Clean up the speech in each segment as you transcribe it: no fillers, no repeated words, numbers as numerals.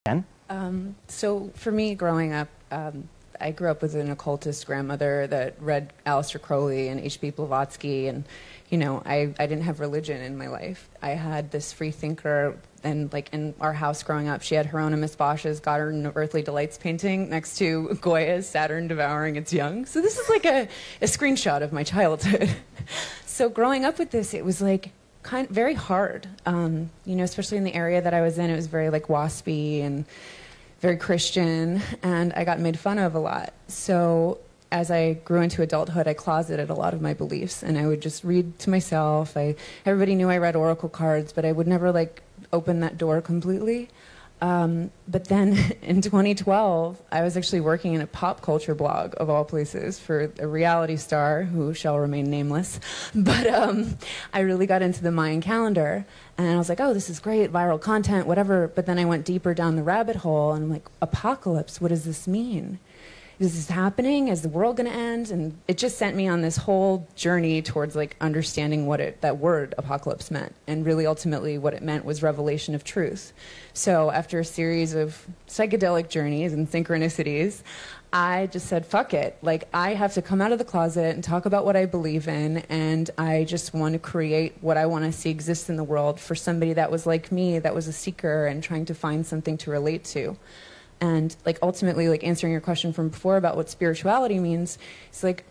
Jen? So for me, growing up, I grew up with an occultist grandmother that read Aleister Crowley and H.P. Blavatsky, and I didn't have religion in my life. I had this free thinker, and like in our house growing up, she had Hieronymus Bosch's God and Earthly Delights painting next to Goya's Saturn Devouring Its Young. So this is like a screenshot of my childhood. So growing up with this, it was like very hard, especially in the area that I was in. It was very like waspy and very Christian, and I got made fun of a lot. So as I grew into adulthood, I closeted a lot of my beliefs, and I would just read to myself. Everybody knew I read oracle cards, but I would never like open that door completely. But then in 2012, I was actually working in a pop culture blog, of all places, for a reality star who shall remain nameless. But I really got into the Mayan calendar, and I was like, oh, this is great, viral content, whatever. But then I went deeper down the rabbit hole, and I'm like, apocalypse, what does this mean? Is this happening? Is the world going to end? And it just sent me on this whole journey towards like understanding what that word apocalypse meant. And really ultimately what it meant was revelation of truth. So after a series of psychedelic journeys and synchronicities, I just said, fuck it. Like, I have to come out of the closet and talk about what I believe in, and I just want to create what I want to see exist in the world for somebody that was like me, that was a seeker and trying to find something to relate to. And like ultimately, like answering your question from before about what spirituality means, it's like,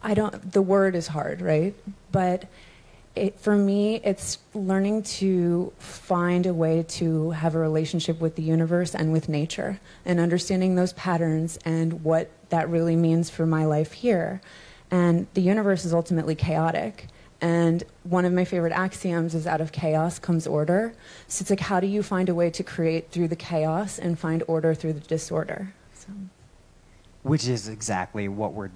the word is hard, right? But for me, it's learning to find a way to have a relationship with the universe and with nature, and understanding those patterns and what that really means for my life here. And the universe is ultimately chaotic. And one of my favorite axioms is out of chaos comes order. So it's like, how do you find a way to create through the chaos and find order through the disorder? So. Which is exactly what we're